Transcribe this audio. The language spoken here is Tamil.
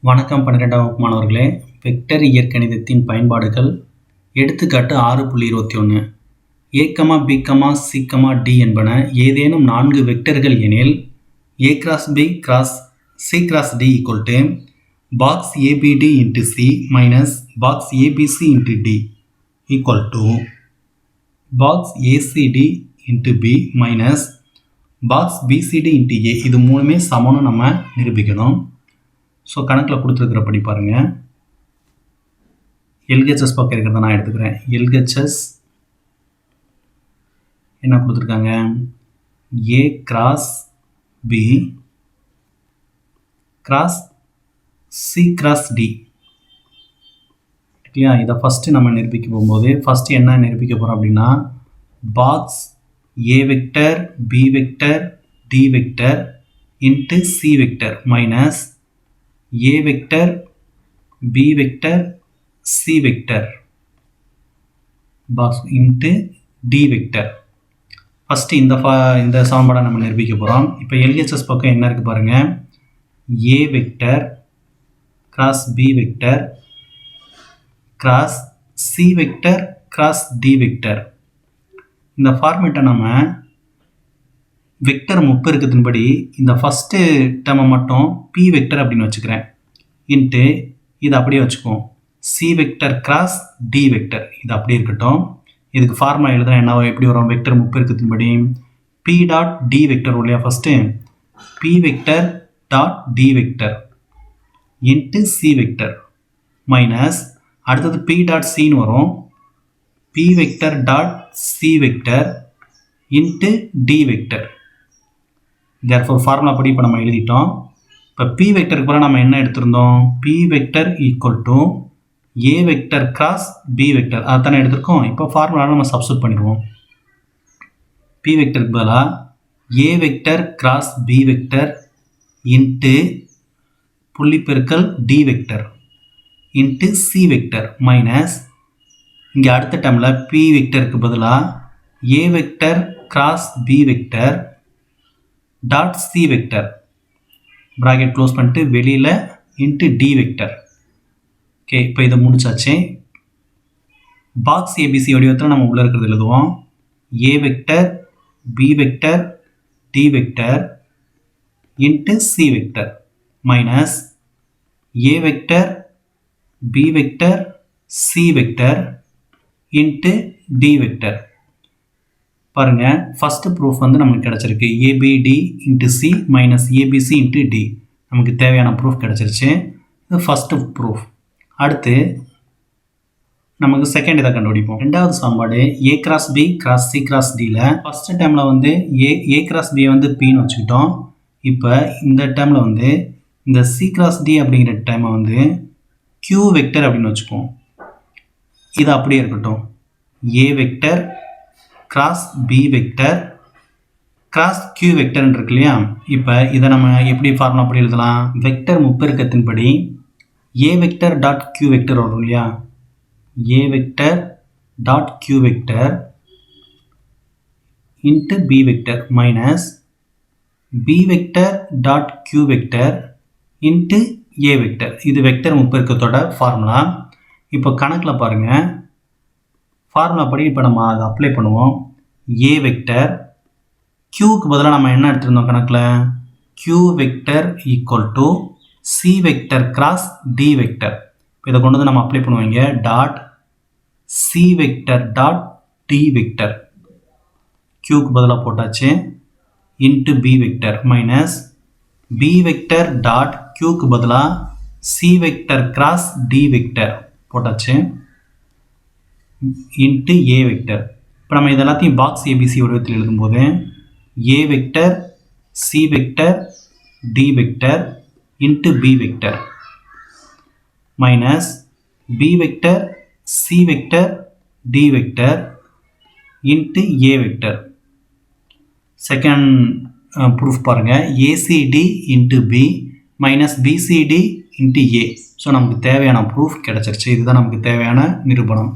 வணக்கம் 12ஆம் வகுப்பு மாணவர்களே. வெக்டர் இயற்கணிதத்தின் பயன்பாடுகள். எடுத்துக்காட்டு 6.21. a, b, c, d என்பன ஏதேனும் 4 வெக்டர்கள் எனில் a cross b cross c cross d equal to box abd into c minus box abc into d equal to box acd into b minus box bcd into a. இது மூணுமே சமம்னு நம்ம நிரூபிக்கணும். ஸோ கணக்கில் கொடுத்துருக்கிறபடி பாருங்கள். எல்ஹெச்எஸ் பக்கம் இருக்கிறத நான் எடுத்துக்கிறேன். எல்ஹெச்எஸ் என்ன கொடுத்துருக்காங்க? A cross B cross C cross D இல்லையா? இதை ஃபஸ்ட்டு நம்ம நிரூபிக்க போகும்போது ஃபஸ்ட்டு என்ன நிரூபிக்க போகிறோம் அப்படின்னா, box A vector B vector D vector into C vector minus a vector b vector c vector box into d vector. First இந்த சமன்பாடை நம்ம நிரூபிக்க போகிறோம். இப்போ எல்ஹெச்எஸ் பக்கம் என்ன இருக்குது பாருங்கள். a vector cross b vector cross c vector cross d vector. இந்த ஃபார்மேட்டை நம்ம வெக்டர் முப்பெருக்கத்தின்படி இந்த ஃபஸ்ட்டு டேர்மை மட்டும் பி வெக்டர் அப்படின்னு வச்சுக்கிறேன். இன்ட்டு இது அப்படியே வச்சுக்குவோம். C vector cross D vector இது அப்படியே இருக்கட்டும். இதுக்கு ஃபார்முலா எழுதுனா என்ன எப்படி வரும்? வெக்டர் முப்பெருக்கத்தின்படி பி டாட் டி வெக்டர் இல்லையா? First B vector dot D vector into C vector minus அடுத்தது பி டாட் சின்னு வரும். B vector dot C vector into D vector. therefore formula படி இப்போ நம்ம எழுதிட்டோம். இப்போ பி வெக்டருக்கு பிறகு நம்ம என்ன எடுத்திருந்தோம்? B vector equal to A vector cross B vector அதானே எடுத்திருக்கோம். இப்போ ஃபார்முலா நம்ம சப்ஸ்டிட் பண்ணிடுவோம். பி வெக்டருக்கு பதிலாக A vector cross B vector into புள்ளி பெருக்கல் D vector into C vector minus இங்கே அடுத்த டைமில் பி வெக்டருக்கு பதிலாக A vector cross B vector dot C vector bracket close பண்ணிட்டு வெளியில் இன்ட்டு டி வெக்டர். ஓகே, இப்போ இதை முடிச்சாச்சு. பாக்ஸ் ஏபிசி வடிவத்தில் நம்ம உள்ளே இருக்கிறது எழுதுவோம். A vector B vector D vector into C vector minus A vector B vector C vector into D vector. பாருங்கள், ஃபஸ்ட்டு ப்ரூஃப் வந்து நமக்கு கிடச்சிருக்கு. ABD into C minus ABC into D நமக்கு தேவையான ப்ரூஃப் கிடச்சிருச்சு. இது ஃபஸ்ட்டு ப்ரூஃப். அடுத்து நமக்கு செகண்ட் இதை கண்டுபிடிப்போம். ரெண்டாவது சமன்பாடு A cross B cross C cross டியில் ஃபஸ்ட்டு டைமில் வந்து ஏ கிராஸ் பி வந்து பின்னு வச்சுக்கிட்டோம். இப்போ இந்த டைமில் வந்து இந்த சி கிராஸ் டி அப்படிங்கிற டைமை வந்து கியூ வெக்டர் அப்படின்னு வச்சுக்குவோம். இது அப்படியே இருக்கட்டும். A vector cross B vector cross Q வெக்டர்ன்னு இருக்கு இல்லையா? இப்போ இதை நம்ம எப்படி ஃபார்முலா அப்படி எழுதலாம்? வெக்டர் முப்பெருக்கத்தின்படி A vector dot Q vector வரும் இல்லையா? A vector dot Q vector into B vector minus B vector dot Q vector into A vector. இது வெக்டர் முப்பெருக்கத்தோட ஃபார்முலா. இப்போ கணக்கில் பாருங்கள், ஃபார்முலா படி இப்போ நம்ம அதை அப்ளை பண்ணுவோம். ஏ வெக்டர் கியூக்கு பதிலாக நம்ம என்ன எடுத்துருந்தோம் கணக்கில்? Q vector equal to C vector cross D vector. இதை கொண்டு வந்து நம்ம அப்ளை பண்ணுவோம். இங்கே dot C vector dot D vector கியூக்கு பதிலாக போட்டாச்சு. Into B vector minus B vector dot கியூக்கு பதிலாக C vector cross D vector போட்டாச்சு இன்ட்டு ஏ வெக்டர். இப்போ நம்ம இதெல்லாத்தையும் பாக்ஸ் ஏபிசி வடிவத்தில் எழுதும்போது A vector C vector D vector into B vector minus B vector C vector D vector into A vector. Second proof பாருங்கள். A C D into B minus B C D into A. So நமக்கு தேவையான ப்ரூஃப் கிடச்சிருச்சு. இதுதான் நமக்கு தேவையான நிரூபணம்.